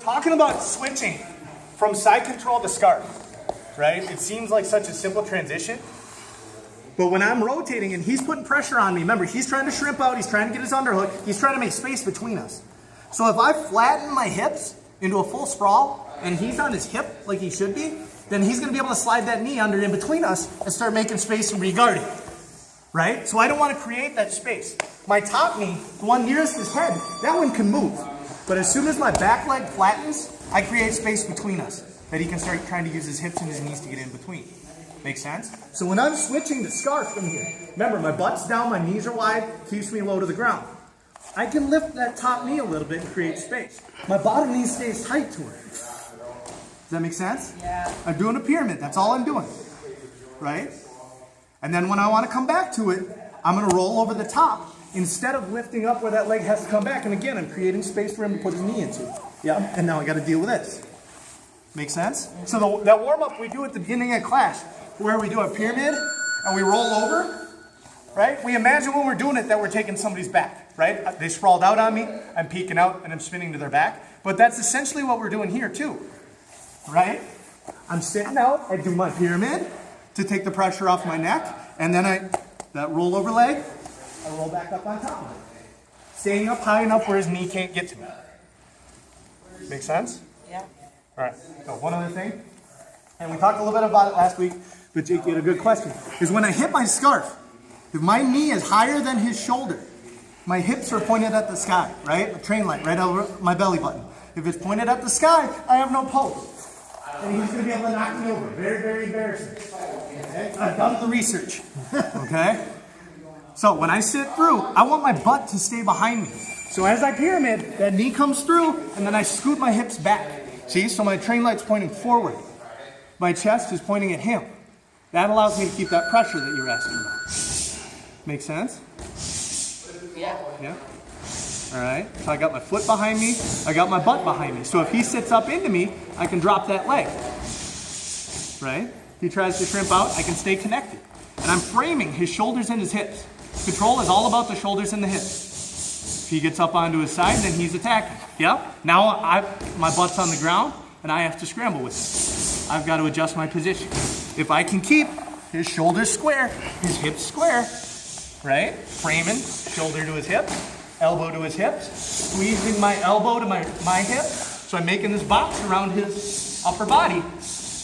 talking about switching from side control to scarf, right? It seems like such a simple transition. But when I'm rotating and he's putting pressure on me, remember, he's trying to shrimp out, he's trying to get his underhook, he's trying to make space between us. So if I flatten my hips into a full sprawl and he's on his hip like he should be, then he's going to be able to slide that knee under in between us and start making space and re-guarding, right? So I don't want to create that space. My top knee, the one nearest his head, that one can move. But as soon as my back leg flattens, I create space between us that he can start trying to use his hips and his knees to get in between. Make sense? So when I'm switching to scarf from here, remember my butt's down, my knees are wide, keeps me low to the ground. I can lift that top knee a little bit and create space. My bottom knee stays tight to it. Does that make sense? Yeah. I'm doing a pyramid, that's all I'm doing. Right? And then when I want to come back to it, I'm going to roll over the top instead of lifting up where that leg has to come back. And again, I'm creating space for him to put his knee into. Yeah, and now I got to deal with this. Make sense? So that warm-up we do at the beginning of class, where we do a pyramid and we roll over, right? We imagine when we're doing it that we're taking somebody's back, right? They sprawled out on me, I'm peeking out and I'm spinning to their back. But that's essentially what we're doing here too, right? I'm sitting out, I do my pyramid to take the pressure off my neck, and then that roll over leg, I roll back up on top of it. Staying up high enough where his knee can't get to me. Make sense? Yeah. All right, so one other thing, and we talked a little bit about it last week, but Jake, you had a good question, is when I hit my scarf, if my knee is higher than his shoulder, my hips are pointed at the sky, right? A train light right over my belly button. If it's pointed at the sky, I have no pulse. And he's going to be able to knock me over. Very, very embarrassing. Okay? I've done the research. Okay? So when I sit through, I want my butt to stay behind me. So as I pyramid, that knee comes through, and then I scoot my hips back. See? So my train light's pointing forward. My chest is pointing at him. That allows me to keep that pressure that you're asking about. Make sense? Yeah. Yeah? All right, so I got my foot behind me, I got my butt behind me. So if he sits up into me, I can drop that leg, right? If he tries to shrimp out, I can stay connected. And I'm framing his shoulders and his hips. Control is all about the shoulders and the hips. If he gets up onto his side, then he's attacking. Yep, now my butt's on the ground, and I have to scramble with it. I've got to adjust my position. If I can keep his shoulders square, his hips square, right? Framing, shoulder to his hip, elbow to his hips, squeezing my elbow to my hip, so I'm making this box around his upper body,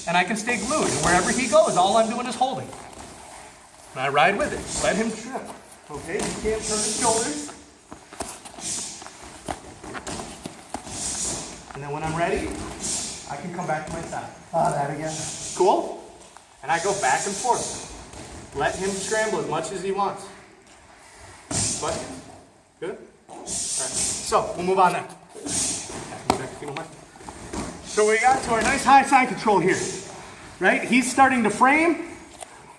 and I can stay glued. And wherever he goes, all I'm doing is holding. And I ride with it. Let him trip. Okay, you can't turn his shoulders. And then when I'm ready, I can come back to my side. That again. Cool? And I go back and forth. Let him scramble as much as he wants. Questions? Good? All right. So, we'll move on now. So we got to our nice high side control here. Right? He's starting to frame.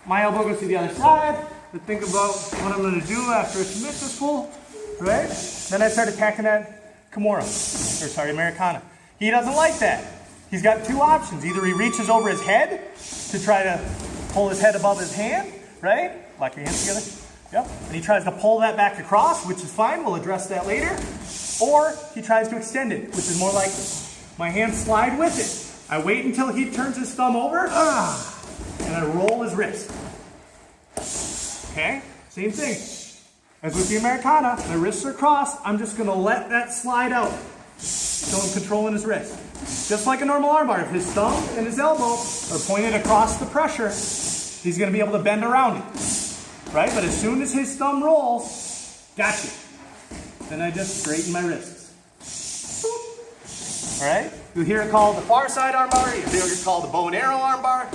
My elbow goes to the other side. I think about what I'm going to do after a submissive pull. Right? Then I start attacking that Americana. He doesn't like that. He's got two options. Either he reaches over his head to try to pull his head above his hand. Right? Lock your hands together. Yep. And he tries to pull that back across, which is fine. We'll address that later. Or he tries to extend it, which is more likely. My hands slide with it. I wait until he turns his thumb over, and I roll his wrist. Okay? Same thing. As with the Americana, my wrists are crossed. I'm just going to let that slide out. So I'm controlling his wrist. Just like a normal armbar. If his thumb and his elbow are pointed across the pressure, he's going to be able to bend around it. Right? But as soon as his thumb rolls, gotcha. Then I just straighten my wrists. Alright? You'll hear it called the far side armbar. You'll hear it called the bow and arrow armbar.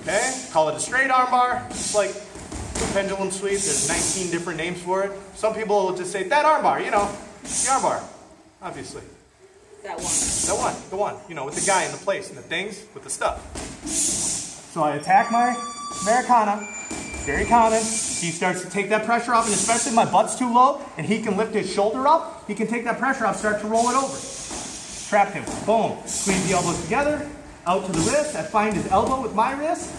Okay? Call it a straight armbar. It's like the pendulum sweep. There's 19 different names for it. Some people will just say, that armbar, you know, the armbar. Obviously. That one. That one. The one. You know, with the guy in the place and the things with the stuff. So I attack my Americana. Very common. He starts to take that pressure off, and especially if my butt's too low and he can lift his shoulder up, he can take that pressure off, start to roll it over. Trap him. Boom. Squeeze the elbows together, out to the wrist. I find his elbow with my wrist,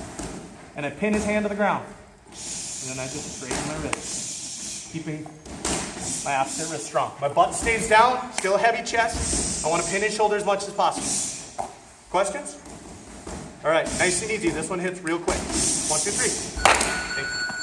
and I pin his hand to the ground. And then I just straighten my wrist. Keeping My opposite wrist strong. My butt stays down, still a heavy chest. I want to pin his shoulder as much as possible. Questions? All right, nice and easy. This one hits real quick. 1, 2, 3. Thank you.